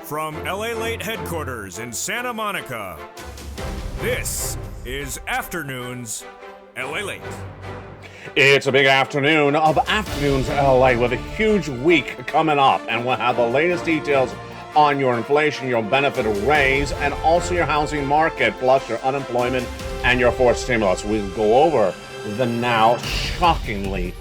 From LALATE headquarters in Santa Monica, this is Afternoons LALATE. It's a big afternoon of Afternoons LA with a huge week coming up, and we'll have the latest details on your inflation, your benefit raise, and also your housing market, plus your unemployment and your forced stimulus. We'll go over the now shockingly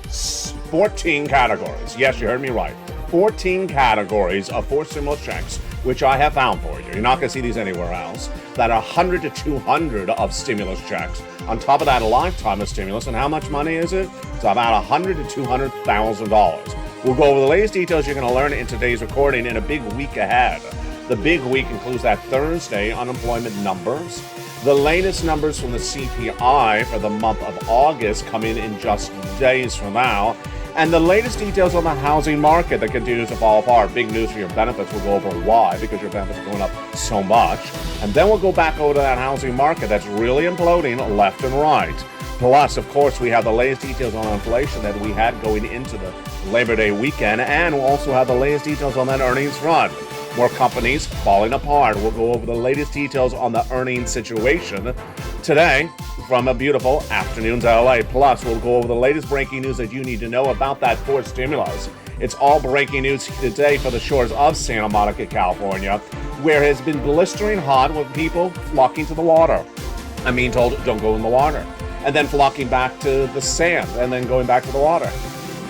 14 categories. Yes, you heard me right. 14 categories of forced stimulus checks, which I have found for you. You're not going to see these anywhere else. That are 100 to 200 of stimulus checks. On top of that, a lifetime of stimulus. And how much money is it? It's about $100,000 to $200,000. We'll go over the latest details you're going to learn in today's recording in a big week ahead. The big week includes that Thursday unemployment numbers. The latest numbers from the CPI for the month of August come in just days from now. And the latest details on the housing market that continues to fall apart. Big news for your benefits. We'll go over why, because your benefits are going up so much. And then we'll go back over to that housing market that's really imploding left and right. Plus, of course, we have the latest details on inflation that we had going into the Labor Day weekend. And we'll also have the latest details on that earnings front. More companies falling apart. We'll go over the latest details on the earnings situation today from a beautiful Afternoons LA. Plus, we'll go over the latest breaking news that you need to know about that forced stimulus. It's all breaking news today for the shores of Santa Monica, California, where it has been blistering hot with people flocking to the water. I'm being told, don't go in the water. And then flocking back to the sand and then going back to the water.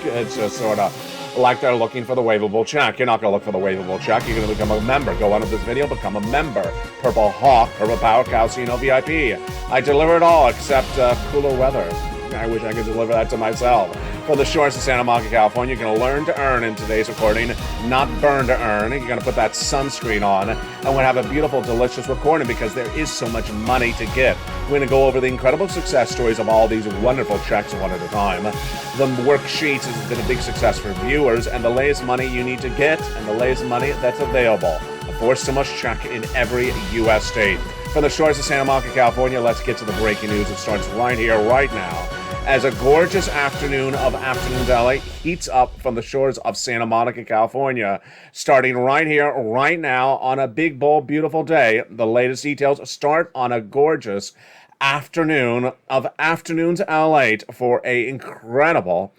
It's just sort of like they're looking for the waivable check. You're not going to look for the waivable check. You're going to become a member. Go on to this video, become a member. Purple Hawk, Purple Power, Casino VIP. I deliver it all except cooler weather. I wish I could deliver that to myself. For the shores of Santa Monica, California, you're going to learn to earn in today's recording, not burn to earn. You're going to put that sunscreen on, and we're going to have a beautiful, delicious recording because there is so much money to get. We're going to go over the incredible success stories of all these wonderful checks one at a time. The worksheets has been a big success for viewers, and the latest money you need to get, and the latest money that's available. A forced stimulus check in every U.S. state. From the shores of Santa Monica, California, let's get to the breaking news. It starts right here, right now, as a gorgeous afternoon of Afternoons LA heats up from the shores of Santa Monica, California. Starting right here, right now, on a big, bold, beautiful day. The latest details start on a gorgeous afternoon of Afternoons LA for a incredible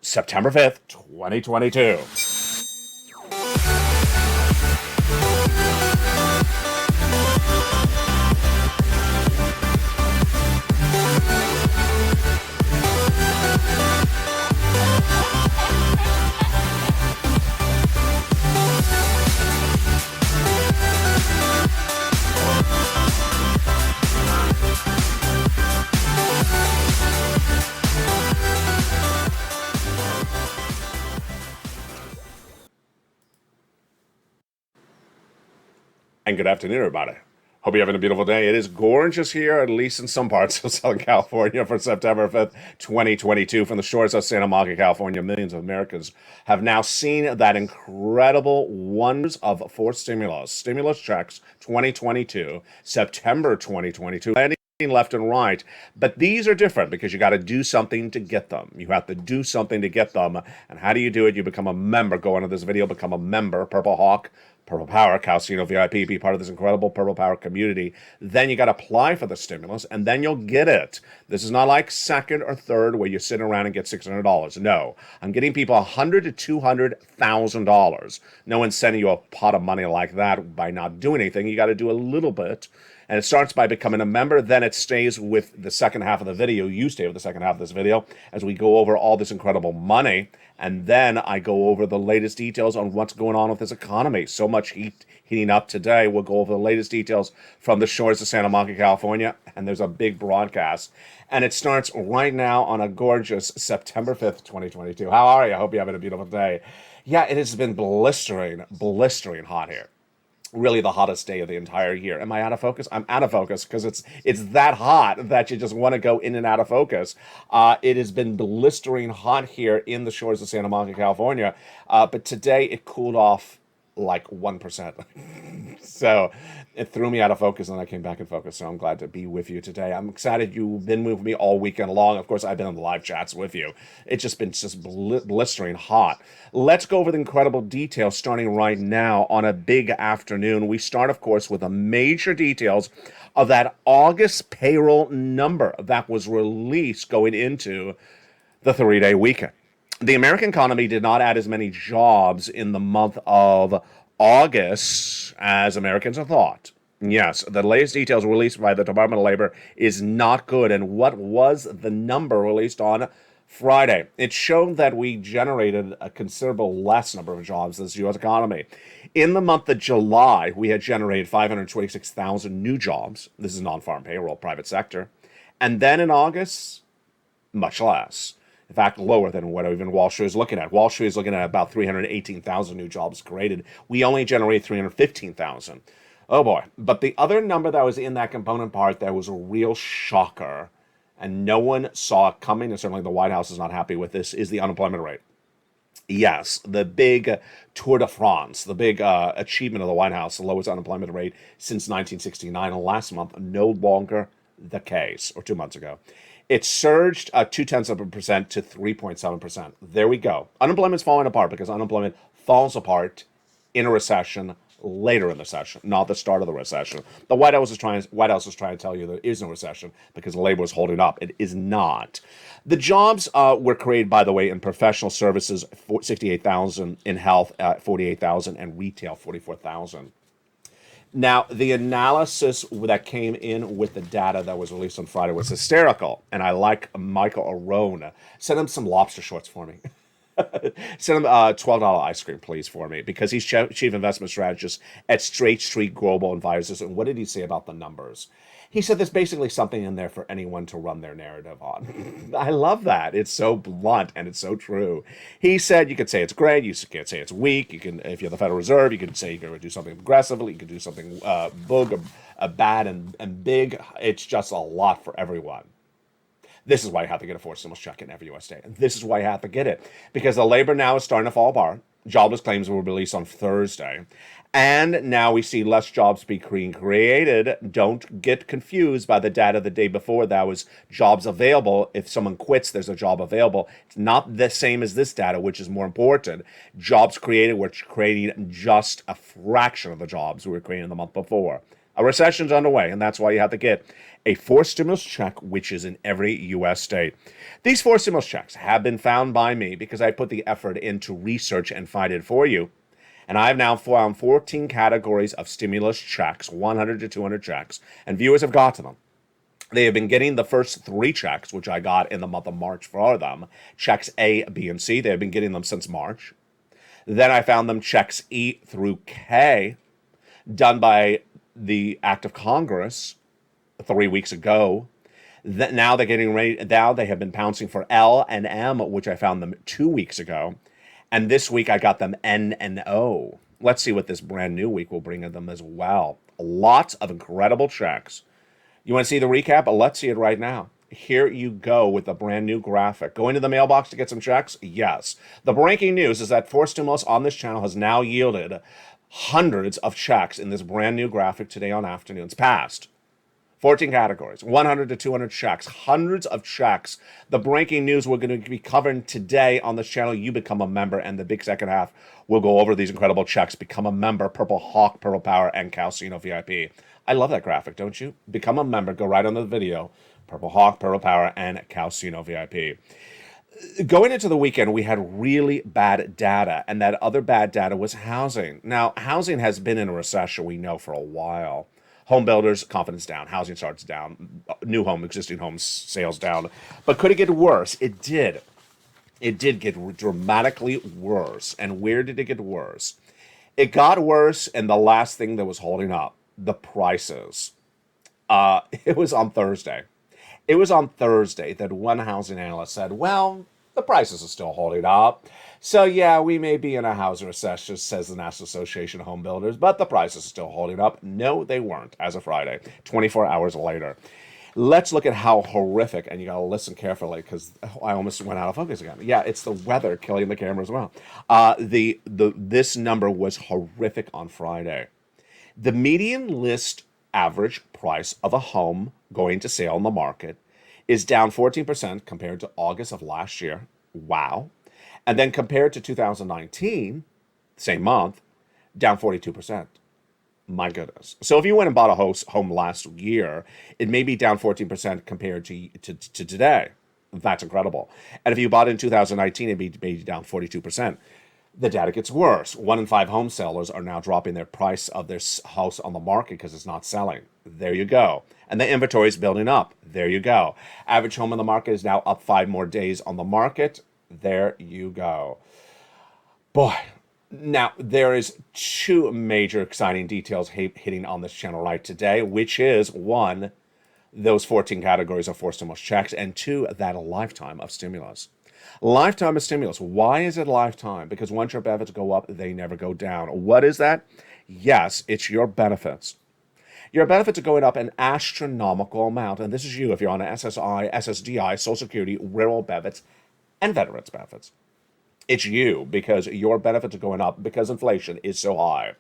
September 5th, 2022. And good afternoon, everybody. Hope you're having a beautiful day. It is gorgeous here, at least in some parts of Southern California, for September 5th, 2022. From the shores of Santa Monica, California, millions of Americans have now seen that incredible wonders of forced stimulus checks 2022, September 2022. Landing left and right, but these are different because you got to do something to get them. You have to do something to get them, and how do you do it? You become a member. Go into this video, become a member. Purple Hawk, Purple Power, Casino VIP, be part of this incredible Purple Power community. Then you got to apply for the stimulus, and then you'll get it. This is not like second or third where you sit around and get $600. No, I'm getting people $100,000 to $200,000. No one's sending you a pot of money like that by not doing anything. You got to do a little bit. And it starts by becoming a member. Then it stays with the second half of the video. You stay with the second half of this video as we go over all this incredible money. And then I go over the latest details on what's going on with this economy. So much heating up today. We'll go over the latest details from the shores of Santa Monica, California. And there's a big broadcast. And it starts right now on a gorgeous September 5th, 2022. How are you? I hope you're having a beautiful day. Yeah, it has been blistering hot here. Really the hottest day of the entire year. Am I out of focus? I'm out of focus because it's that hot that you just want to go in and out of focus. It has been blistering hot here in the shores of Santa Monica, California. But today it cooled off like 1%. So it threw me out of focus, and I came back in focus. So I'm glad to be with you today. I'm excited you've been with me all weekend long. Of course, I've been in the live chats with you. It's just been blistering hot. Let's go over the incredible details starting right now on a big afternoon. We start, of course, with the major details of that August payroll number that was released going into the 3-day weekend. The American economy did not add as many jobs in the month of August as Americans have thought. Yes, the latest details released by the Department of Labor is not good. And what was the number released on Friday? It showed that we generated a considerable less number of jobs as the U.S. economy. In the month of July, we had generated 526,000 new jobs. This is non-farm payroll, private sector. And then in August, much less. In fact, lower than what even Wall Street is looking at. Wall Street is looking at about 318,000 new jobs created. We only generated 315,000. Oh boy. But the other number that was in that component part that was a real shocker, and no one saw it coming, and certainly the White House is not happy with this, is the unemployment rate. Yes, the big tour de France, the big achievement of the White House, the lowest unemployment rate since 1969, and last month, no longer the case, or 2 months ago. It surged 0.2% to 3.7%. There we go. Unemployment's falling apart because unemployment falls apart in a recession later in the session, not the start of the recession. The White House is trying to tell you there is no recession because labor is holding up. It is not. The jobs were created, by the way, in professional services, 68,000, in health, 48,000, and retail, 44,000. Now, the analysis that came in with the data that was released on Friday was hysterical, and I like Michael Arona. Send him some lobster shorts for me. Send him $12 ice cream, please, for me, because he's chief investment strategist at Straight Street Global Advisors. And what did he say about the numbers? He said there's basically something in there for anyone to run their narrative on. I love that. It's so blunt and it's so true. He said you could say it's great, you could say it's weak. You can, if you're the Federal Reserve, you could say you could do something aggressively, you could do something bad and big. It's just a lot for everyone. This is why you have to get a forced stimulus check in every U.S. state. And this is why you have to get it. Because the labor now is starting to fall apart. Jobless claims were released on Thursday. And now we see less jobs being created. Don't get confused by the data the day before that was jobs available. If someone quits, there's a job available. It's not the same as this data, which is more important. Jobs created, we're creating just a fraction of the jobs we were creating the month before. A recession's underway, and that's why you have to get a forced stimulus check, which is in every U.S. state. These forced stimulus checks have been found by me because I put the effort into research and find it for you. And I've now found 14 categories of stimulus checks, 100 to 200 checks, and viewers have got to them. They have been getting the first 3 checks, which I got in the month of March for them, checks A, B, and C. They have been getting them since March. Then I found them checks E through K, done by the Act of Congress 3 weeks ago. Now they're getting ready. Now they have been pouncing for L and M, which I found them 2 weeks ago. And this week I got them N and O. Let's see what this brand new week will bring them as well. Lots of incredible checks. You want to see the recap? Let's see it right now. Here you go with the brand new graphic. Going to the mailbox to get some checks? Yes. The breaking news is that forced stimulus on this channel has now yielded hundreds of checks in this brand new graphic today on Afternoons Past. 14 categories, 100 to 200 checks, hundreds of checks. The breaking news we're going to be covering today on this channel. You become a member, and the big second half will go over these incredible checks. Become a member, Purple Hawk, Purple Power, and Calcino VIP. I love that graphic, don't you? Become a member. Go right on the video. Purple Hawk, Purple Power, and Calcino VIP. Going into the weekend, we had really bad data, and that other bad data was housing. Now, housing has been in a recession, we know, for a while. Home builders, confidence down. Housing starts down. New home, existing homes, sales down. But could it get worse? It did. It did get dramatically worse. And where did it get worse? It got worse, and the last thing that was holding up, the prices. It was on Thursday. It was on Thursday that one housing analyst said, well, the prices are still holding up. So, yeah, we may be in a housing recession, says the National Association of Home Builders, but the prices are still holding up. No, they weren't as of Friday, 24 hours later. Let's look at how horrific, and you got to listen carefully because I almost went out of focus again. Yeah, it's the weather killing the camera as well. This number was horrific on Friday. The median list average price of a home going to sale in the market is down 14% compared to August of last year. Wow. And then compared to 2019, same month, down 42%. My goodness. So if you went and bought a home last year, it may be down 14% compared to today. That's incredible. And if you bought it in 2019, it may be down 42%. The data gets worse. 1 in 5 home sellers are now dropping their price of their house on the market because it's not selling. There you go. And the inventory is building up. There you go. Average home on the market is now up 5 more days on the market. There you go. Boy. Now, there is 2 major exciting details hitting on this channel right today, which is 1, those 14 categories are forced stimulus checks, and 2, that a lifetime of stimulus. Lifetime of stimulus. Why is it lifetime? Because once your benefits go up, they never go down. What is that? Yes, it's your benefits. Your benefits are going up an astronomical amount, and this is you if you're on SSI, SSDI, Social Security, rural benefits, and veterans benefits. It's you because your benefits are going up because inflation is so high.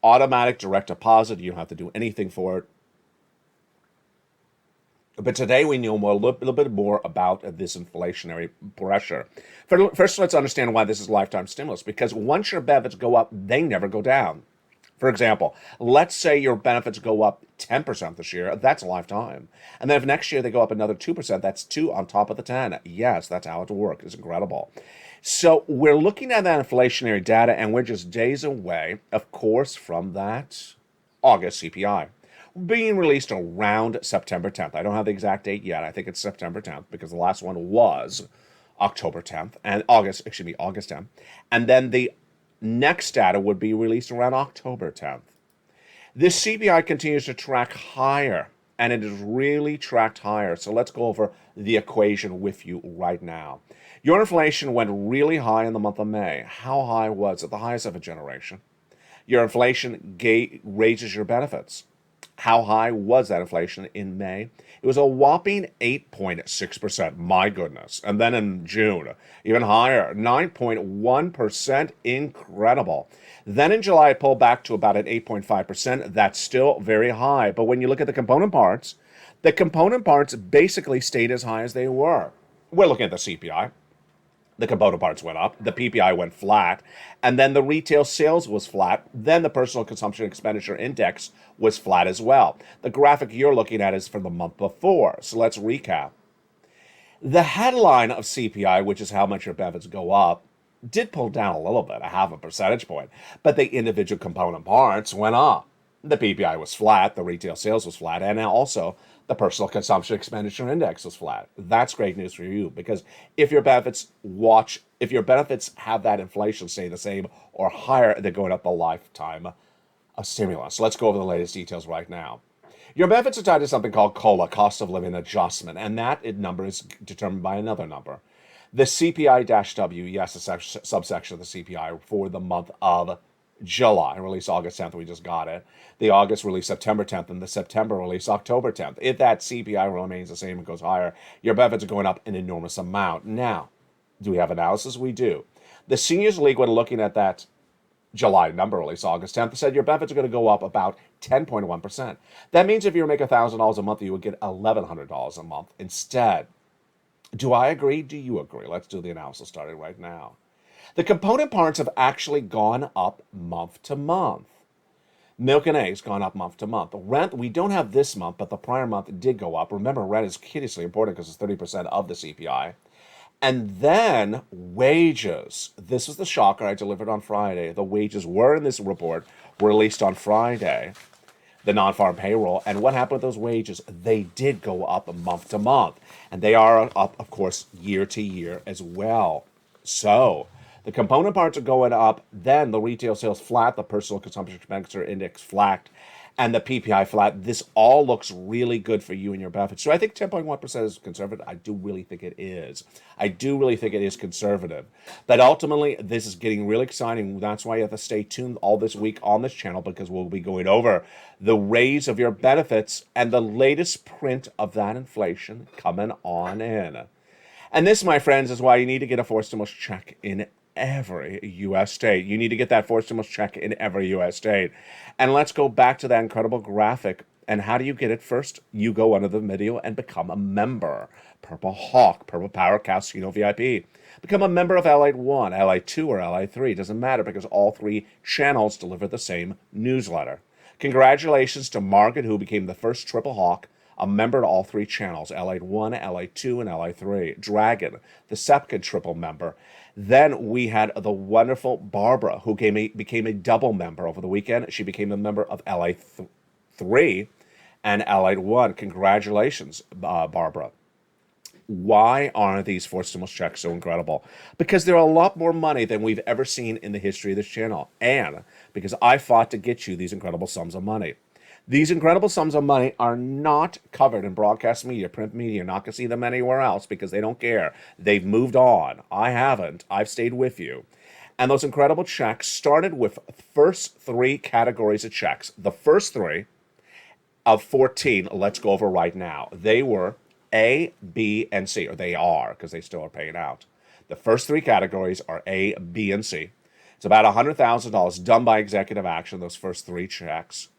Automatic direct deposit, you don't have to do anything for it. But today we know a little bit more about this inflationary pressure. First, let's understand why this is lifetime stimulus. Because once your benefits go up, they never go down. For example, let's say your benefits go up 10% this year. That's a lifetime. And then if next year they go up another 2%, that's 2 on top of the 10. Yes, that's how it works. It's incredible. So we're looking at that inflationary data, and we're just days away, of course, from that August CPI being released around September 10th. I don't have the exact date yet. I think it's September 10th because the last one was October 10th and August 10th. And then the next data would be released around October 10th. This CPI continues to track higher, and it is really tracked higher. So let's go over the equation with you right now. Your inflation went really high in the month of May. How high was it? The highest of a generation. Your inflation raises your benefits. How high was that inflation in May? It was a whopping 8.6%. My goodness. And then in June, even higher, 9.1%. Incredible. Then in July, it pulled back to about an 8.5%. That's still very high. But when you look at the component parts basically stayed as high as they were. We're looking at the CPI. The component parts went up, the PPI went flat, and then the retail sales was flat. Then the personal consumption expenditure index was flat as well. The graphic you're looking at is from the month before. So let's recap. The headline of CPI, which is how much your benefits go up, did pull down a little bit, a 0.5 percentage point, but the individual component parts went up. The PPI was flat, the retail sales was flat, and also the personal consumption expenditure index was flat. That's great news for you because if your benefits have that inflation stay the same or higher, they're going up a lifetime of stimulus. Let's go over the latest details right now. Your benefits are tied to something called COLA, cost of living adjustment, and that number is determined by another number. The CPI-W, yes, a subsection of the CPI for the month of July, released August 10th, we just got it. The August release September 10th, and the September release October 10th. If that CPI remains the same and goes higher, your benefits are going up an enormous amount. Now, do we have analysis? We do. The Seniors League, when looking at that July number release, August 10th, said your benefits are going to go up about 10.1%. That means if you make $1,000 a month, you would get $1,100 a month instead. Do I agree? Do you agree? Let's do the analysis starting right now. The component parts have actually gone up month to month. Milk and eggs gone up month to month. Rent, we don't have this month, but the prior month did go up. Remember, rent is hideously important because it's 30% of the CPI. And then wages. This was the shocker I delivered on Friday. The wages were in this report, released on Friday, the non-farm payroll. And what happened with those wages? They did go up month to month. And they are up, of course, year to year as well. So the component parts are going up, then the retail sales flat, the personal consumption expenditure index flat, and the PPI flat. This all looks really good for you and your benefits. So I think 10.1% is conservative. I do really think it is. I do really think it is conservative. But ultimately, this is getting really exciting. That's why you have to stay tuned all this week on this channel, because we'll be going over the raise of your benefits and the latest print of that inflation coming on in. And this, my friends, is why you need to get a forced stimulus check in every U.S. state. You need to get that forced stimulus check in every U.S. state. And let's go back to that incredible graphic. And how do you get it? First, you go under the video and become a member. Purple Hawk, Purple Power, Casino VIP. Become a member of LALATE 1, LALATE 2, or LALATE 3. Doesn't matter, because all three channels deliver the same newsletter. Congratulations to Margaret, who became the first Triple Hawk, a member to all three channels, LALATE 1, LALATE 2, and LALATE 3. Dragon, the Sept triple member. Then we had the wonderful Barbara, who became a double member over the weekend. She became a member of LALATE 3 and LALATE 1. Congratulations, Barbara. Why are these forced stimulus checks so incredible? Because they're a lot more money than we've ever seen in the history of this channel. And because I fought to get you these incredible sums of money. These incredible sums of money are not covered in broadcast media, print media. You're not going to see them anywhere else because they don't care. They've moved on. I haven't. I've stayed with you. And those incredible checks started with first three categories of checks. The first three of 14, let's go over right now. They were A, B, and C, or they are, because they still are paying out. The first three categories are A, B, and C. It's about $100,000 done by executive action, those first three checks.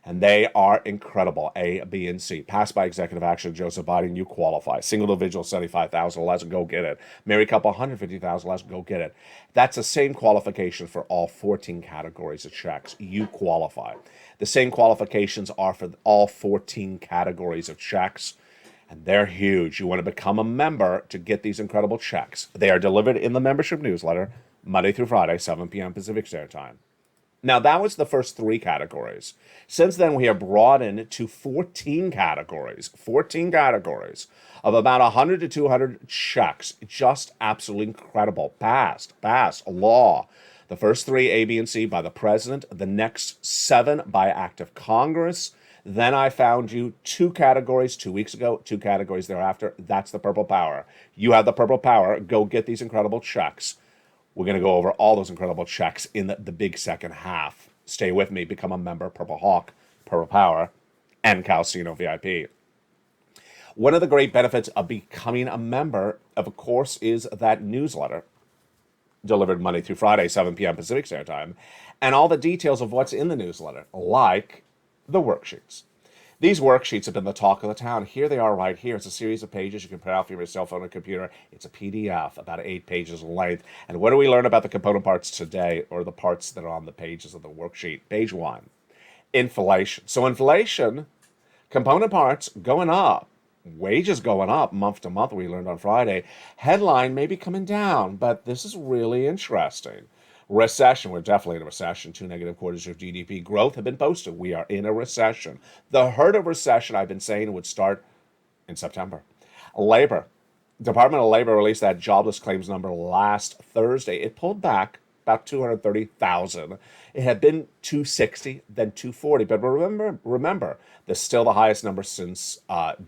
And they are incredible, A, B, and C. Passed by executive action, Joseph Biden, you qualify. Single individual, $75,000, let's go get it. Married couple, $150,000, let's go get it. That's the same qualification for all 14 categories of checks. You qualify. The same qualifications are for all 14 categories of checks. And they're huge. You want to become a member to get these incredible checks. They are delivered in the membership newsletter, Monday through Friday, 7 p.m. Pacific Standard Time. Now, that was the first three categories. Since then, we have broadened to 14 categories of about 100 to 200 checks. Just absolutely incredible. Passed, law. The first three, A, B, and C, by the president. The next 7 by act of Congress. Then I found you 2 categories 2 weeks ago, 2 categories thereafter. That's the Purple Power. You have the Purple Power. Go get these incredible checks. We're going to go over all those incredible checks in the big second half. Stay with me. Become a member. Purple Hawk, Purple Power, and Casino VIP. One of the great benefits of becoming a member, of course, is that newsletter delivered Monday through Friday, 7 p.m. Pacific Standard Time, and all the details of what's in the newsletter, like the worksheets. These worksheets have been the talk of the town. Here they are right here. It's a series of pages you can print out from your cell phone or computer. It's a PDF, about 8 pages in length. And what do we learn about the component parts today, or the parts that are on the pages of the worksheet? Page 1, inflation. So inflation, component parts going up, wages going up month to month, we learned on Friday. Headline may be coming down, but this is really interesting. Recession, we're definitely in a recession. 2 negative quarters of GDP growth have been posted. We are in a recession. The hurt of recession, I've been saying, would start in September. Labor. Department of Labor released that jobless claims number last Thursday. It pulled back about 230,000. It had been 260, then 240. But remember, this is still the highest number since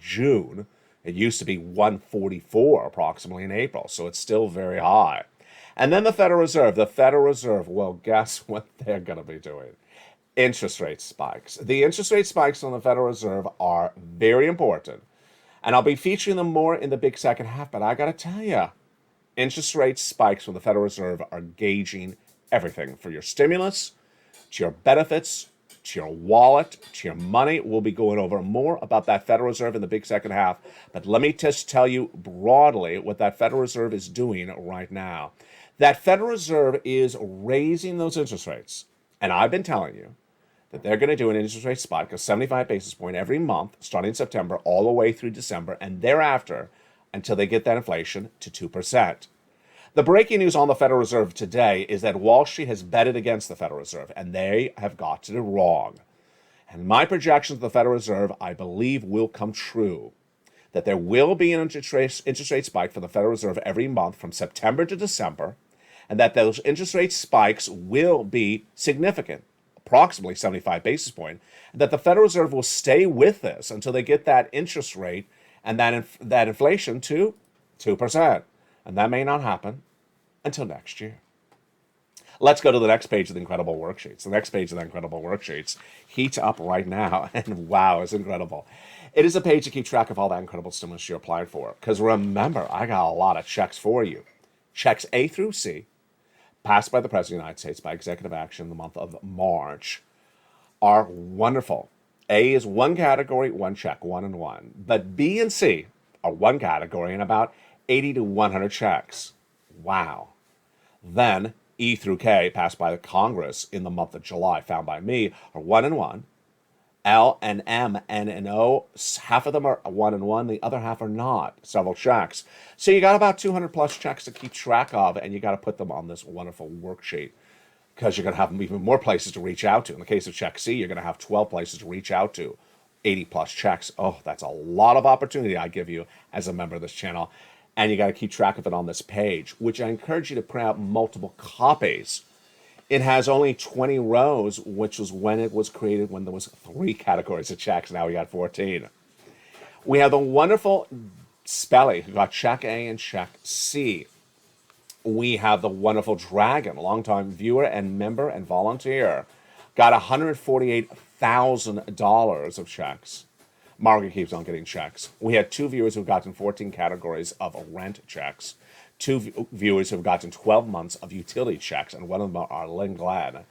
June. It used to be 144 approximately in April, so it's still very high. And then the Federal Reserve. The Federal Reserve, well, guess what they're going to be doing? Interest rate spikes. The interest rate spikes on the Federal Reserve are very important. And I'll be featuring them more in the big second half, but I got to tell you, interest rate spikes from the Federal Reserve are gauging everything, for your stimulus, to your benefits, to your wallet, to your money. We'll be going over more about that Federal Reserve in the big second half. But let me just tell you broadly what that Federal Reserve is doing right now. That Federal Reserve is raising those interest rates. And I've been telling you that they're going to do an interest rate spike of 75 basis points every month, starting in September, all the way through December, and thereafter, until they get that inflation to 2%. The breaking news on the Federal Reserve today is that Wall Street has betted against the Federal Reserve, and they have got it wrong. And my projections of the Federal Reserve, I believe, will come true. That there will be an interest rate spike for the Federal Reserve every month from September to December, and that those interest rate spikes will be significant, approximately 75 basis point, that the Federal Reserve will stay with this until they get that interest rate and that inflation to 2%. And that may not happen until next year. Let's go to the next page of the incredible worksheets. The next page of the incredible worksheets heats up right now, and wow, it's incredible. It is a page to keep track of all that incredible stimulus you're applying for. Because remember, I got a lot of checks for you. Checks A through C, passed by the President of the United States by executive action in the month of March, are wonderful. A is one category, one check, 1 and 1. But B and C are one category and about 80 to 100 checks. Wow. Then E through K, passed by the Congress in the month of July, found by me, are 1 and 1. L and M, N and O, half of them are 1 and 1, the other half are not. Several checks. So you got about 200 plus checks to keep track of, and you got to put them on this wonderful worksheet because you're going to have even more places to reach out to. In the case of check C, you're going to have 12 places to reach out to. 80 plus checks. Oh, that's a lot of opportunity I give you as a member of this channel. And you got to keep track of it on this page, which I encourage you to print out multiple copies. It has only 20 rows, which was when it was created when there was 3 categories of checks. Now we got 14. We have the wonderful Spelly, who got check A and check C. We have the wonderful Dragon, longtime viewer and member and volunteer, got $148,000 of checks. Margaret keeps on getting checks. We had 2 viewers who've gotten 14 categories of rent checks. 2 viewers who've gotten 12 months of utility checks, and one of them are Lynn Glad.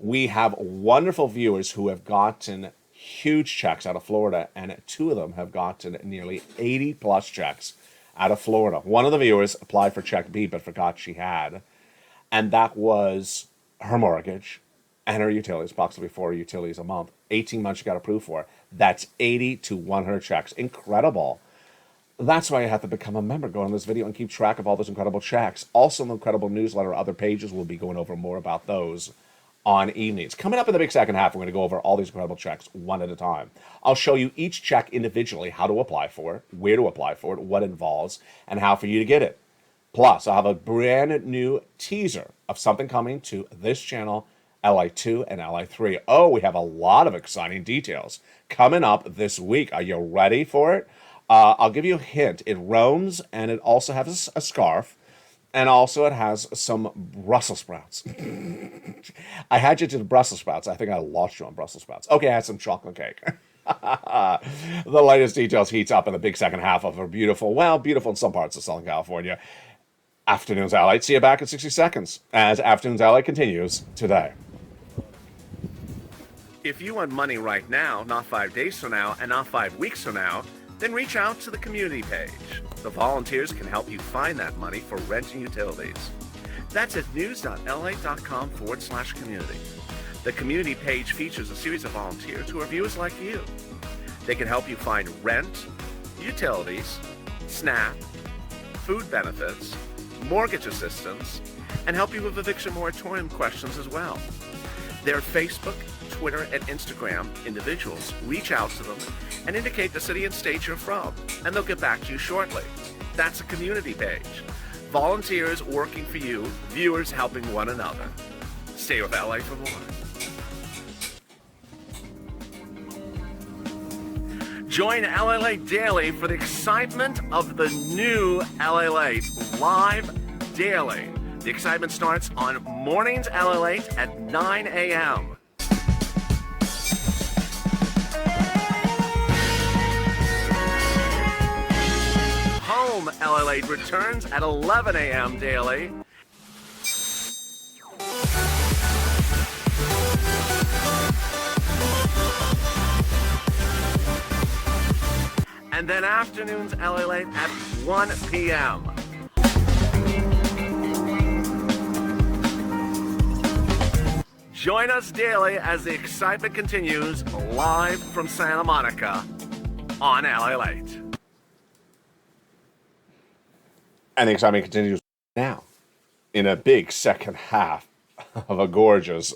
We have wonderful viewers who have gotten huge checks out of Florida, and 2 of them have gotten nearly 80 plus checks out of Florida. One of the viewers applied for check B but forgot she had, and that was her mortgage and her utilities, approximately 4 utilities a month. 18 months she got approved for. That's 80 to 100 checks. Incredible. That's why you have to become a member. Go on this video and keep track of all those incredible checks. Also, in the incredible newsletter, other pages, we'll be going over more about those on evenings. Coming up in the big second half, we're going to go over all these incredible checks one at a time. I'll show you each check individually, how to apply for it, where to apply for it, what it involves, and how for you to get it. Plus, I'll have a brand new teaser of something coming to this channel, LA2 and LA3. Oh, we have a lot of exciting details coming up this week. Are you ready for it? I'll give you a hint. It roams, and it also has a scarf, and also it has some Brussels sprouts. I had you to the Brussels sprouts. I think I lost you on Brussels sprouts. Okay, I had some chocolate cake. The latest details heats up in the big second half of our beautiful in some parts of Southern California, Afternoons LA. See you back in 60 seconds as Afternoons LA continues today. If you want money right now, not 5 days from now, and not 5 weeks from now, then reach out to the community page. The volunteers can help you find that money for rent and utilities. That's at news.la.com/community. The community page features a series of volunteers who are viewers like you. They can help you find rent, utilities, SNAP, food benefits, mortgage assistance, and help you with eviction moratorium questions as well. Their Facebook, Twitter, and Instagram individuals reach out to them and indicate the city and state you're from, and they'll get back to you shortly. That's a community page. Volunteers working for you, viewers helping one another. Stay with LA for more. Join LALATE Daily for the excitement of the new LALATE live daily. The excitement starts on mornings LALATE at 9 a.m. Home LALATE returns at 11 a.m. daily. And then Afternoons LALATE at 1 p.m. Join us daily as the excitement continues live from Santa Monica on LALATE. And the excitement continues now in a big second half of a gorgeous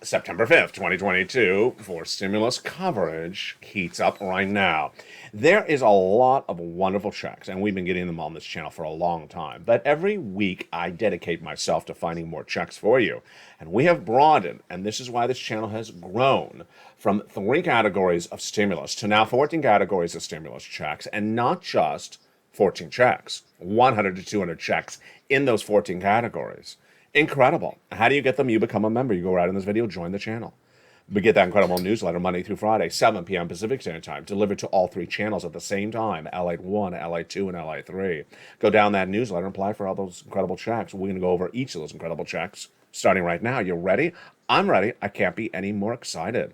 September 5th, 2022, for stimulus coverage heats up right now. There is a lot of wonderful checks, and we've been getting them on this channel for a long time. But every week, I dedicate myself to finding more checks for you. And we have broadened, and this is why this channel has grown from 3 categories of stimulus to now 14 categories of stimulus checks, and not just 14 checks, 100 to 200 checks in those 14 categories. Incredible. How do you get them? You become a member. You go right in this video, join the channel. We get that incredible newsletter Monday through Friday, 7 p.m. Pacific Standard Time, delivered to all 3 channels at the same time, LATE 1, LATE 2, and LATE 3. Go down that newsletter and apply for all those incredible checks. We're going to go over each of those incredible checks starting right now. You ready? I'm ready. I can't be any more excited.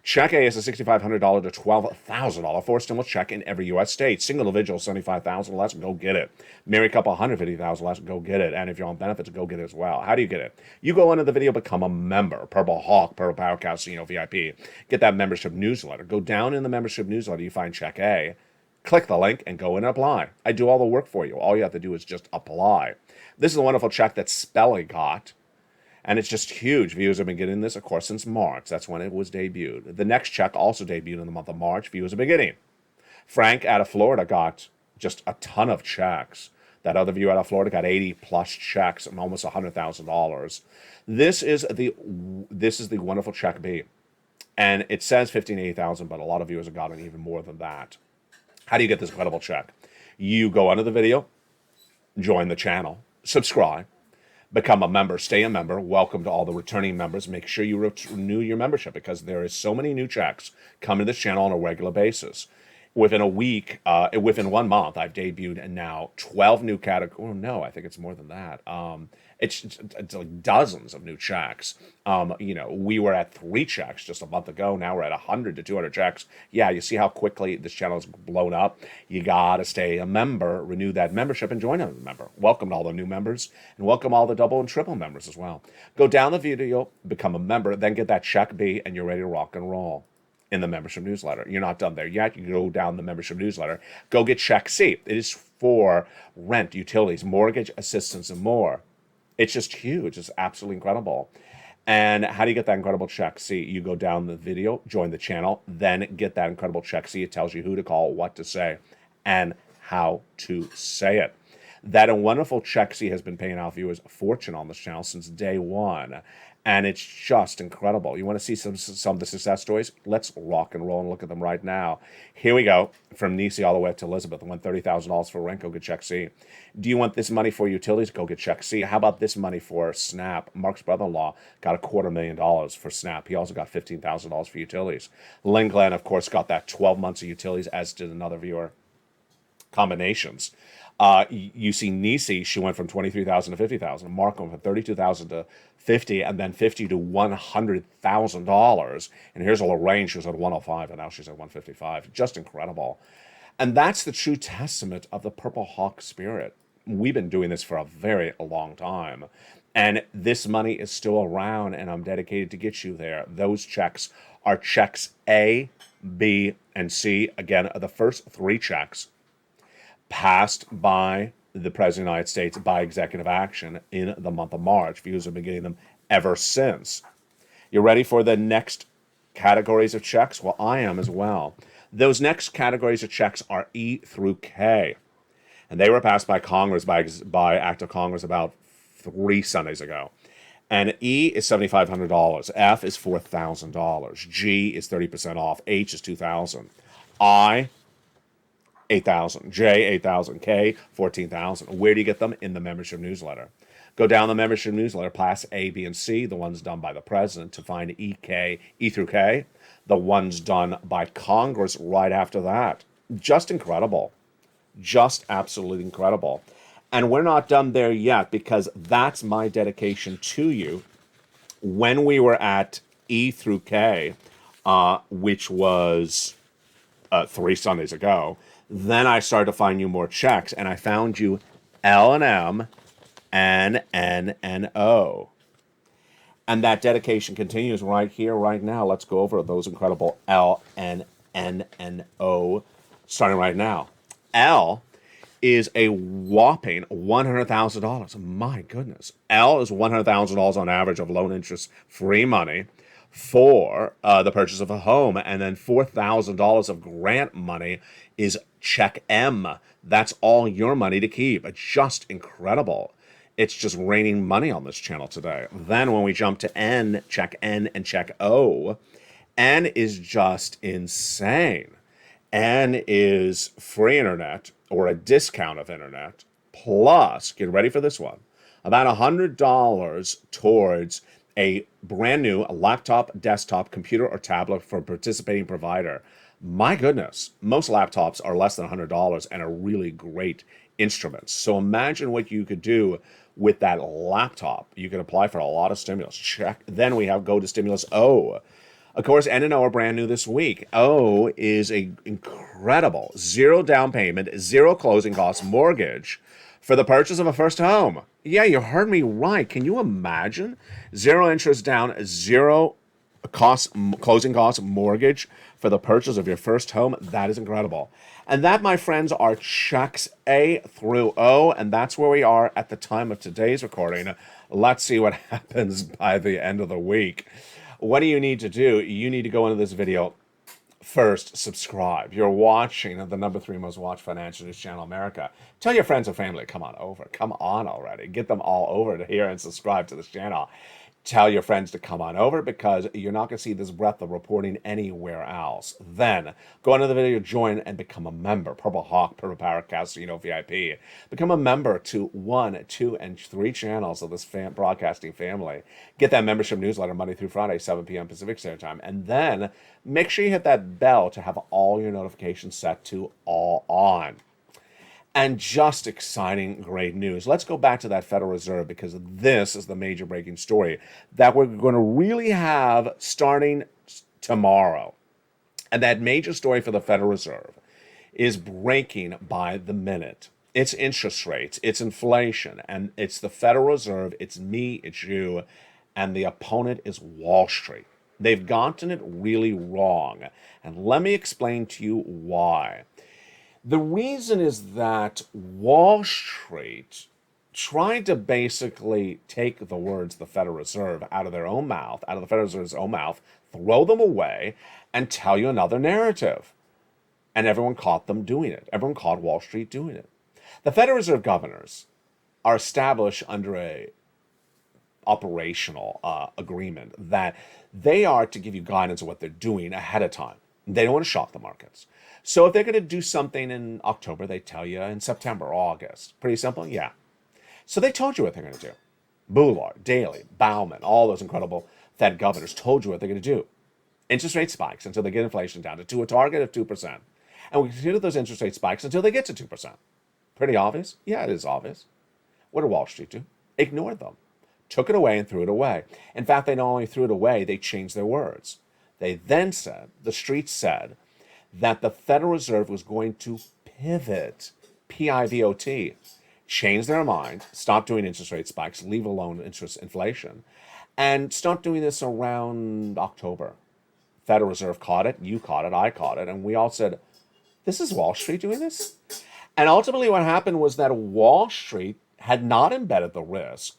Check A is a $6,500 to $12,000 for stimulus check in every U.S. state. Single individual, $75,000 less, go get it. Married couple, $150,000 less, go get it. And if you're on benefits, go get it as well. How do you get it? You go into the video, become a member. Purple Hawk, Purple Power Cow, VIP. Get that membership newsletter. Go down in the membership newsletter, you find Check A. Click the link and go in and apply. I do all the work for you. All you have to do is just apply. This is a wonderful check that Spelly got. And it's just huge. Viewers have been getting this, of course, since March. That's when it was debuted. The next check also debuted in the month of March. Viewers have been getting. Frank out of Florida got just a ton of checks. That other viewer out of Florida got 80-plus checks and almost $100,000. This is the wonderful check B. And it says $15,000, but a lot of viewers have gotten even more than that. How do you get this incredible check? You go under the video, join the channel, subscribe, become a member, stay a member. Welcome to all the returning members. Make sure you renew your membership because there is so many new checks coming to this channel on a regular basis. Within a week, within 1 month, I've debuted and now 12 new categories. Oh, no, I think it's more than that. It's like dozens of new checks. We were at 3 checks just a month ago. Now we're at 100 to 200 checks. Yeah, you see how quickly this channel has blown up. You got to stay a member, renew that membership, and join a member. Welcome to all the new members, and welcome all the double and triple members as well. Go down the video, become a member, then get that check B, and you're ready to rock and roll in the membership newsletter. You're not done there yet. You go down the membership newsletter. Go get Check C. It is for rent, utilities, mortgage assistance, and more. It's just huge. It's absolutely incredible. And how do you get that incredible Check C? You go down the video, join the channel, then get that incredible Check C. It tells you who to call, what to say, and how to say it. That wonderful Check C has been paying out viewers a fortune on this channel since day one. And it's just incredible. You want to see some of the success stories? Let's rock and roll and look at them right now. Here we go. From Nisi all the way up to Elizabeth. I want $30,000 for rent. Go get Check C. Do you want this money for utilities? Go get Check C. How about this money for SNAP? Mark's brother-in-law got $250,000 for SNAP. He also got $15,000 for utilities. Lynn Glenn, of course, got that 12 months of utilities, as did another viewer. Combinations. You see Nisi, she went from $23,000 to $50,000. Mark went from $32,000 to $50,000, and then $50,000 to $100,000. And here's a Lorraine, she was at $105,000, and now she's at $155,000. Just incredible. And that's the true testament of the Purple Hawk spirit. We've been doing this for a very long time. And this money is still around, and I'm dedicated to get you there. Those checks are checks A, B, and C. Again, the first 3 checks passed by the President of the United States by executive action in the month of March. Viewers have been getting them ever since. You ready for the next categories of checks? Well, I am as well. Those next categories of checks are E through K. And they were passed by Congress, by Act of Congress about 3 Sundays ago. And E is $7,500. F is $4,000. G is 30% off. H is $2,000. I, $8,000. J, $8,000. K, $14,000. Where do you get them? In the membership newsletter. Go down the membership newsletter, class A, B, and C, the ones done by the president, to find E through K, the ones done by Congress right after that. Just incredible. Just absolutely incredible. And we're not done there yet, because that's my dedication to you. When we were at E through K, which was 3 Sundays ago, then I started to find you more checks, and I found you L and M, N, N, and O. And that dedication continues right here, right now. Let's go over those incredible L, N, N, and O, starting right now. L is a whopping $100,000. My goodness. L is $100,000 on average of loan interest free money for the purchase of a home. And then $4,000 of grant money is check M. That's all your money to keep. Just incredible. It's just raining money on this channel today. Then when we jump to N, check N and check O, N is just insane. N is free internet or a discount of internet plus, get ready for this one, about $100 towards a brand new laptop, desktop, computer, or tablet for a participating provider. My goodness, most laptops are less than $100 and are really great instruments. So imagine what you could do with that laptop. You could apply for a lot of stimulus. Check. Then we go to stimulus O. Of course, N and O are brand new this week. O is a incredible zero down payment, zero closing costs mortgage for the purchase of a first home. Yeah, you heard me right. Can you imagine? Zero interest down, zero closing costs mortgage for the purchase of your first home. That is incredible. And that, my friends, are checks A through O, and that's where we are at the time of today's recording. Let's see what happens by the end of the week. What do you need to do? You need to go into this video. First, subscribe. You're watching the #3 most watched financial news channel in America. Tell your friends and family, come on over. Come on already. Get them all over to here and subscribe to this channel. Tell your friends to come on over because you're not going to see this breadth of reporting anywhere else. Then, go into the video, join, and become a member. Purple Hawk, Purple Power Casino VIP. Become a member to 1, 2, and 3 channels of this broadcasting family. Get that membership newsletter Monday through Friday, 7 p.m. Pacific Standard Time. And then, make sure you hit that bell to have all your notifications set to all on. And just exciting, great news. Let's go back to that Federal Reserve because this is the major breaking story that we're going to really have starting tomorrow. And that major story for the Federal Reserve is breaking by the minute. It's interest rates, it's inflation, and it's the Federal Reserve, it's me, it's you, and the opponent is Wall Street. They've gotten it really wrong. And let me explain to you why. The reason is that Wall Street tried to basically take the words the Federal Reserve out of their own mouth, out of the Federal Reserve's own mouth, throw them away, and tell you another narrative. And everyone caught them doing it. Everyone caught Wall Street doing it. The Federal Reserve governors are established under a operational agreement that they are to give you guidance on what they're doing ahead of time. They don't want to shock the markets. So if they're going to do something in October, they tell you in September or August. Pretty simple? Yeah. So they told you what they're going to do. Bullard, Daly, Bauman, all those incredible Fed governors told you what they're going to do. Interest rate spikes until they get inflation down to a target of 2%. And we continue those interest rate spikes until they get to 2%. Pretty obvious? Yeah, it is obvious. What did Wall Street do? Ignored them. Took it away and threw it away. In fact, they not only threw it away, they changed their words. They then said, the streets said, that the Federal Reserve was going to pivot, P-I-V-O-T, change their mind, stop doing interest rate spikes, leave alone interest inflation, and start doing this around October. Federal Reserve caught it, you caught it, I caught it, and we all said, this is Wall Street doing this? And ultimately what happened was that Wall Street had not embedded the risk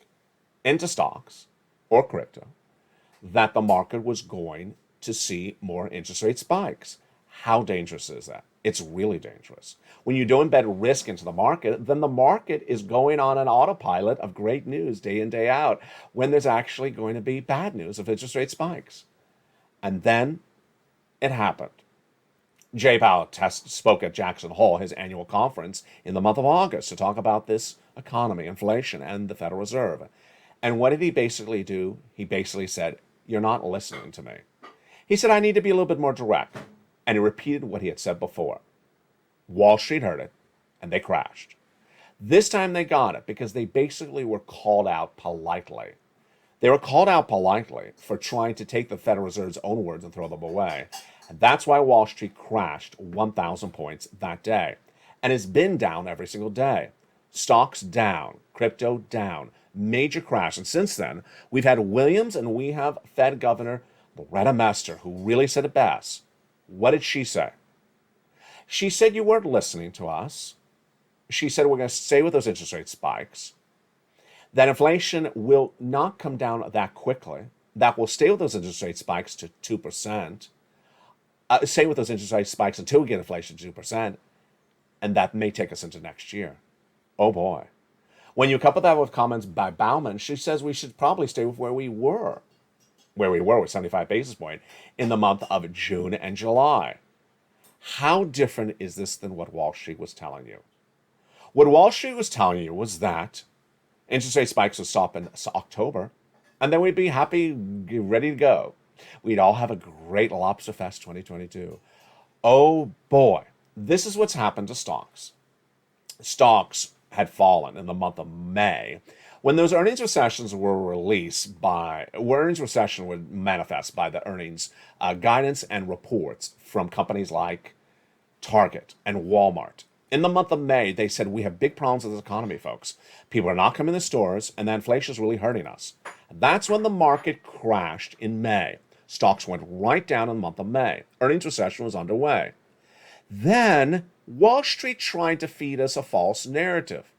into stocks or crypto that the market was going to see more interest rate spikes. How dangerous is that? It's really dangerous. When you don't embed risk into the market, then the market is going on an autopilot of great news day in, day out, when there's actually going to be bad news of interest rate spikes. And then it happened. Jay Powell spoke at Jackson Hole, his annual conference, in the month of August to talk about this economy, inflation, and the Federal Reserve. And what did he basically do? He basically said, you're not listening to me. He said, I need to be a little bit more direct. And he repeated what he had said before. Wall Street heard it, and they crashed. This time they got it because they basically were called out politely. They were called out politely for trying to take the Federal Reserve's own words and throw them away. And that's why Wall Street crashed 1,000 points that day. And has been down every single day. Stocks down, crypto down, major crash. And since then, we've had Williams and we have Fed Governor Loretta Mester, who really said it best. What did she say? She said, you weren't listening to us. she said we're going to stay with those interest rate spikes, that inflation will not come down that quickly, that will stay with those interest rate spikes to 2%, stay with those interest rate spikes until we get inflation to 2%, and that may take us into next year. Oh boy. When you couple that with comments by Bauman, she says we should probably stay with where we were with 75 basis point in the month of June and July. How different is this than what Wall Street was telling you? What Wall Street was telling you was that interest rate spikes would stop in October, and then we'd be happy, ready to go. We'd all have a great Lobster Fest 2022. Oh boy, this is what's happened to stocks. Stocks had fallen in the month of May when those earnings recessions were released earnings recession would manifest by the earnings guidance and reports from companies like Target and Walmart. In the month of May, they said we have big problems with this economy, folks. People are not coming to the stores, and the inflation is really hurting us. That's when the market crashed in May. Stocks went right down in the month of May. Earnings recession was underway. Then Wall Street tried to feed us a false narrative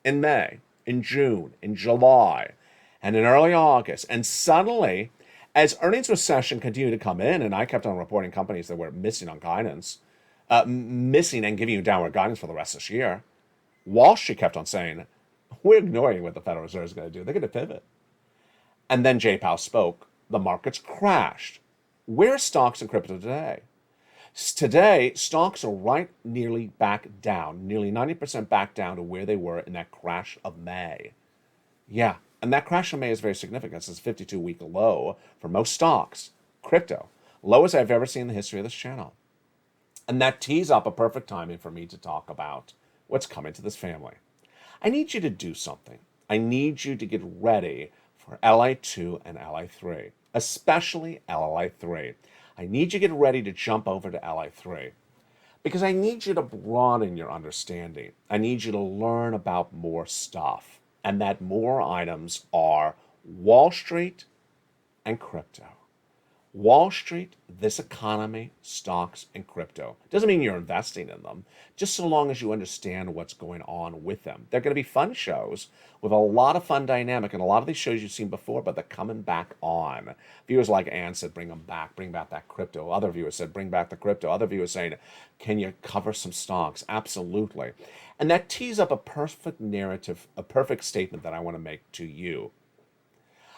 in May, in June, in July, and in early August. And suddenly, as earnings recession continued to come in, and I kept on reporting companies that were missing on guidance, missing and giving you downward guidance for the rest of this year, Wall Street kept on saying, we're ignoring what the Federal Reserve is going to do. They're going to pivot. And then Jay Powell spoke. The markets crashed. Where are stocks and crypto today? Today, stocks are right nearly back down, nearly 90% back down to where they were in that crash of May. Yeah, and that crash of May is very significant. It's a 52-week low for most stocks. Crypto, lowest I've ever seen in the history of this channel. And that tees up a perfect timing for me to talk about what's coming to this family. I need you to do something. I need you to get ready for LA2 and LA3, especially LA3. I need you to get ready to jump over to LA3 because I need you to broaden your understanding. I need you to learn about more stuff. And that more items are Wall Street and crypto. Wall Street, this economy, stocks, and crypto. Doesn't mean you're investing in them, just so long as you understand what's going on with them. They're going to be fun shows with a lot of fun dynamic, and a lot of these shows you've seen before, but they're coming back on. Viewers like Ann said, bring them back, bring back that crypto. Other viewers said, bring back the crypto. Other viewers saying, can you cover some stocks? Absolutely. And that tees up a perfect narrative, a perfect statement that I want to make to you.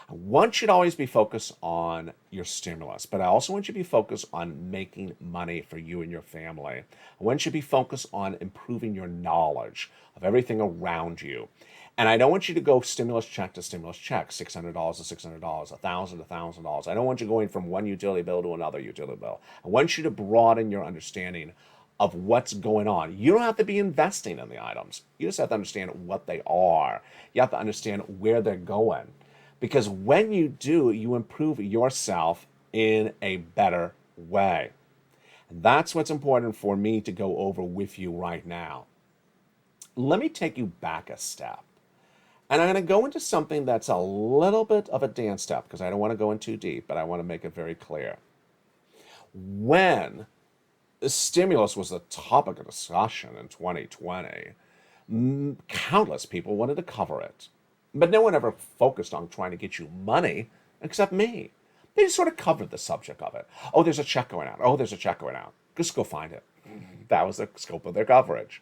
One should always be focused on your stimulus, but I also want you to be focused on making money for you and your family. One should be focused on improving your knowledge of everything around you. And I don't want you to go stimulus check to stimulus check, $600 to $600, $1,000 to $1,000. I don't want you going from one utility bill to another utility bill. I want you to broaden your understanding of what's going on. You don't have to be investing in the items. You just have to understand what they are. You have to understand where they're going. Because when you do, you improve yourself in a better way. And that's what's important for me to go over with you right now. Let me take you back a step. And I'm going to go into something that's a little bit of a dance step because I don't want to go in too deep, but I want to make it very clear. When the stimulus was the topic of discussion in 2020, countless people wanted to cover it. But no one ever focused on trying to get you money except me. They just sort of covered the subject of it. Oh, there's a check going out. Oh, there's a check going out. Just go find it. That was the scope of their coverage.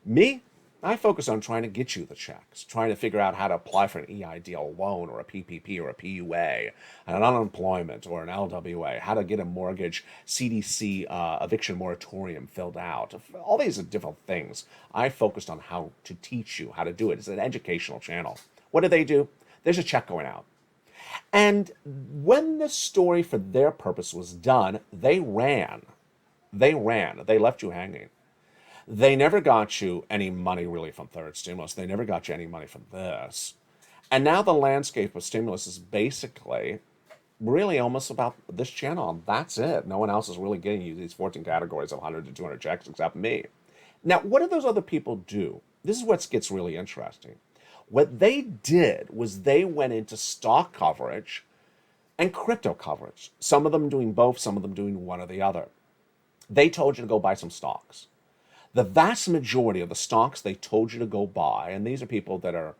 Me, I focus on trying to get you the checks, trying to figure out how to apply for an EIDL loan or a PPP or a PUA, an unemployment or an LWA, how to get a mortgage CDC eviction moratorium filled out. All these are different things. I focused on how to teach you how to do it. It's an educational channel. What do? There's a check going out. And when the story for their purpose was done, they ran. They left you hanging. They never got you any money really from third stimulus. They never got you any money from this. And now the landscape of stimulus is basically really almost about this channel. That's it. No one else is really getting you these 14 categories of 100 to 200 checks except me. Now, what do those other people do? This is what gets really interesting. What they did was they went into stock coverage and crypto coverage. Some of them doing both, some of them doing one or the other. They told you to go buy some stocks. The vast majority of the stocks they told you to go buy, and these are people that are,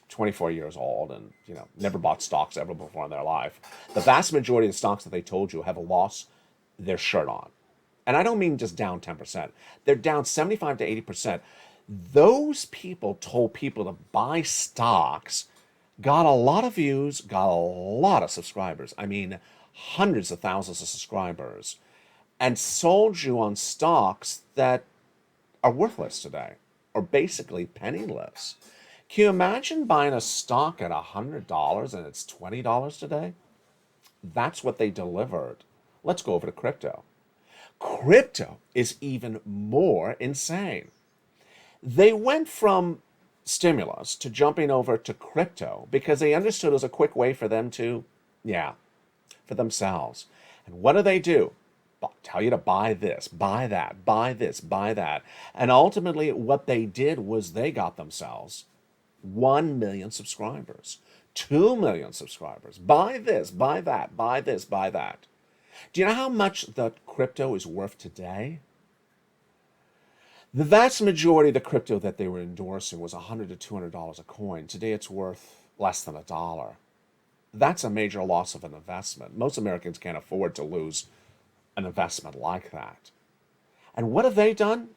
24 years old and, never bought stocks ever before in their life. The vast majority of the stocks that they told you have lost their shirt on. And I don't mean just down 10%. They're down 75 to 80%. Those people told people to buy stocks, got a lot of views, got a lot of subscribers. I mean, hundreds of thousands of subscribers, and sold you on stocks that are worthless today, or basically penniless. Can you imagine buying a stock at $100 and it's $20 today? That's what they delivered. Let's go over to crypto. Crypto is even more insane. They went from stimulus to jumping over to crypto because they understood it was a quick way for them to, for themselves. And what do? Tell you to buy this, buy that, buy this, buy that. And ultimately what they did was they got themselves 1 million subscribers, 2 million subscribers. Buy this, buy that, buy this, buy that. Do you know how much the crypto is worth today? The vast majority of the crypto that they were endorsing was $100 to $200 a coin. Today it's worth less than $1. That's a major loss of an investment. Most Americans can't afford to lose an investment like that. And what have they done?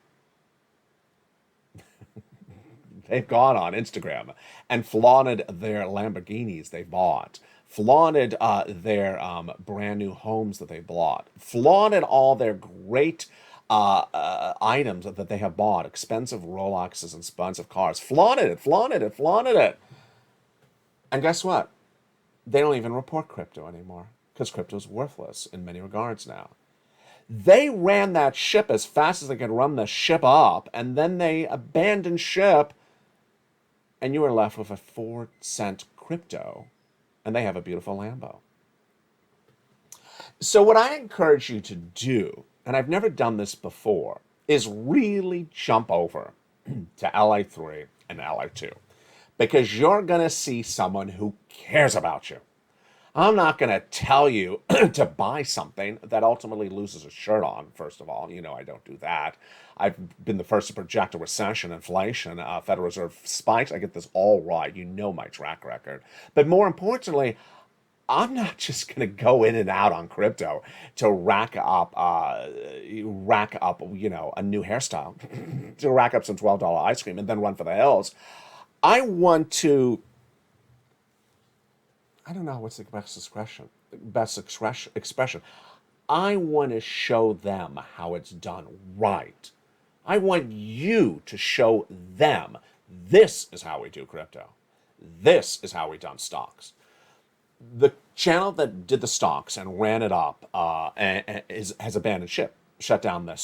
They've gone on Instagram and flaunted their Lamborghinis they bought, flaunted their brand new homes that they bought, flaunted all their great items that they have bought, expensive Rolexes and expensive cars, flaunted it. And guess what? They don't even report crypto anymore because crypto is worthless in many regards now. They ran that ship as fast as they could run the ship up, and then they abandoned ship, and you were left with a 4-cent crypto, and they have a beautiful Lambo. So what I encourage you to do, and I've never done this before, is really jump over to LA3 and LA2, because you're going to see someone who cares about you. I'm not going to tell you to buy something that ultimately loses a shirt on, first of all. I don't do that. I've been the first to project a recession, inflation, Federal Reserve spikes. I get this all right. You know my track record. But more importantly, I'm not just going to go in and out on crypto to rack up, a new hairstyle, to rack up some $12 ice cream and then run for the hills. I want to... I don't know what's the best expression. I want to show them how it's done right. I want you to show them this is how we do crypto. This is how we done stocks. The channel that did the stocks and ran it up has abandoned ship, shut down their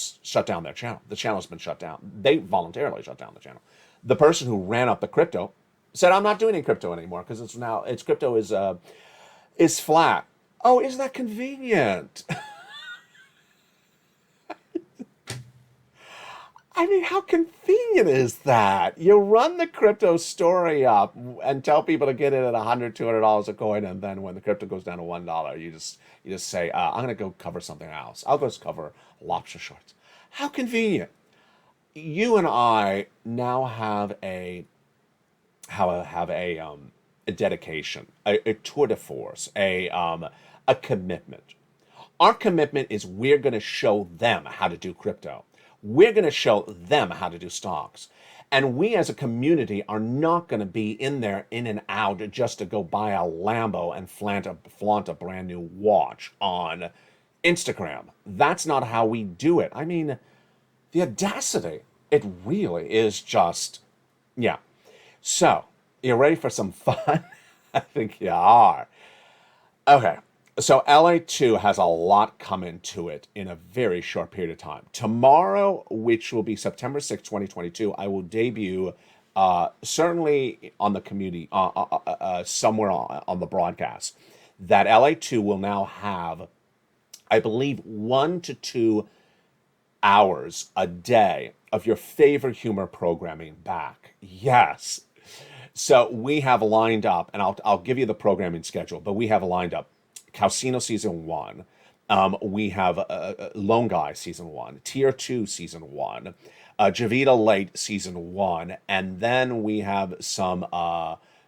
channel. The channel's been shut down. They voluntarily shut down the channel. The person who ran up the crypto said, I'm not doing any crypto anymore because crypto is flat. Oh, isn't that convenient? I mean, how convenient is that? You run the crypto story up and tell people to get in at $100, $200 a coin, and then when the crypto goes down to $1, you just say, I'm going to go cover something else. I'll go cover lobster shorts. How convenient. You and I now have a dedication, a tour de force, a commitment. Our commitment is we're going to show them how to do crypto. We're going to show them how to do stocks. And we as a community are not going to be in there, in and out, just to go buy a Lambo and flaunt a brand new watch on Instagram. That's not how we do it. I mean, the audacity, it really is just, yeah. So, you ready for some fun? I think you are. Okay, so LA2 has a lot coming to it in a very short period of time. Tomorrow, which will be September 6, 2022, I will debut, certainly on the community, somewhere on the broadcast, that LA2 will now have, I believe, 1 to 2 hours a day of your favorite humor programming back. Yes. So we have lined up, and I'll give you the programming schedule, but we have lined up Calcino Season 1, We have Lone Guy Season 1, Tier 2 Season 1, Javita Late Season 1, and then we have some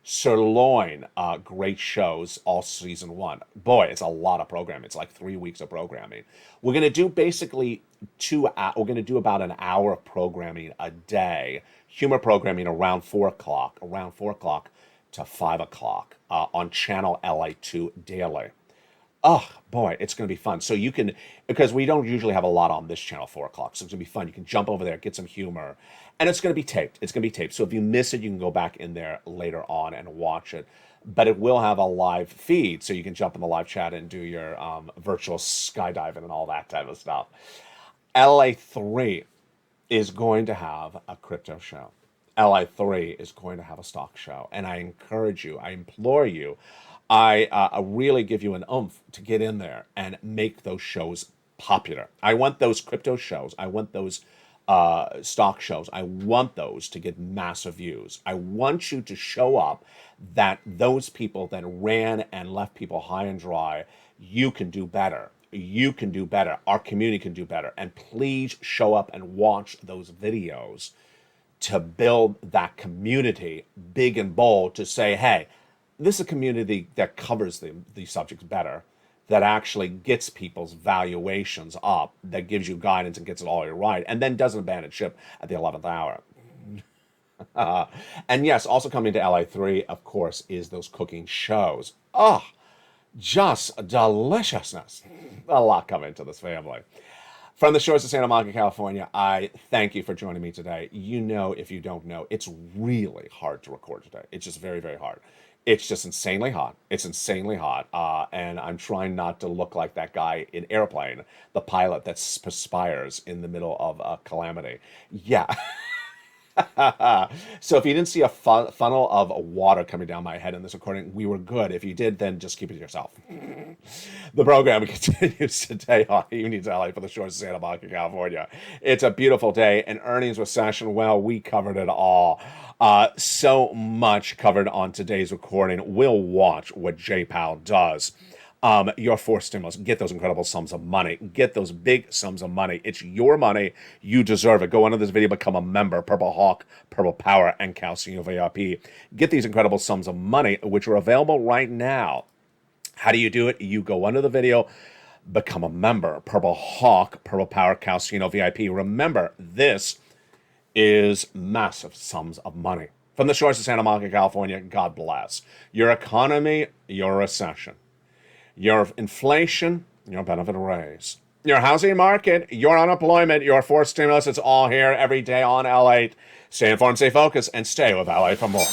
Sirloin great shows all Season 1. Boy, it's a lot of programming. It's like 3 weeks of programming. We're going to do basically we're going to do about an hour of programming a day, humor programming around 4 o'clock, to 5 o'clock on channel LA2 daily. Oh boy, it's going to be fun. So you can, because we don't usually have a lot on this channel 4 o'clock, so it's going to be fun. You can jump over there, get some humor, and it's going to be taped. It's going to be taped. So if you miss it, you can go back in there later on and watch it. But it will have a live feed, so you can jump in the live chat and do your virtual skydiving and all that type of stuff. LA3 is going to have a crypto show. LA3 is going to have a stock show, and I encourage you, I implore you, I really give you an oomph to get in there and make those shows popular. I want those crypto shows. I want those stock shows. I want those to get massive views. I want you to show up that those people that ran and left people high and dry, you can do better. You can do better. Our community can do better. And please show up and watch those videos to build that community big and bold, to say, hey, this is a community that covers these subjects better, that actually gets people's valuations up, that gives you guidance and gets it all right, and then doesn't abandon ship at the 11th hour. And yes, also coming to LA3, of course, is those cooking shows. Oh, just deliciousness. A lot coming to this family. From the shores of Santa Monica, California, I thank you for joining me today. You know, if you don't know, it's really hard to record today. It's just very, very hard. It's just insanely hot. It's insanely hot. And I'm trying not to look like that guy in Airplane, the pilot that perspires in the middle of a calamity. Yeah. So if you didn't see a funnel of water coming down my head in this recording, we were good. If you did, then just keep it to yourself. The program continues today on Evening LA for the shores of Santa Monica, California. It's a beautiful day. An earnings recession, well, we covered it all. So much covered on today's recording. We'll watch what J. Powell does. Your forced stimulus. Get those incredible sums of money. Get those big sums of money. It's your money. You deserve it. Go under this video, become a member. Purple Hawk, Purple Power, and Calcium VIP. Get these incredible sums of money, which are available right now. How do you do it? You go under the video, become a member. Purple Hawk, Purple Power, Calcium VIP. Remember, this is massive sums of money. From the shores of Santa Monica, California, God bless. Your economy, your recession. Your inflation, your benefit raise. Your housing market, your unemployment, your forced stimulus, it's all here every day on LA. Stay informed, stay focused, and stay with LA for more.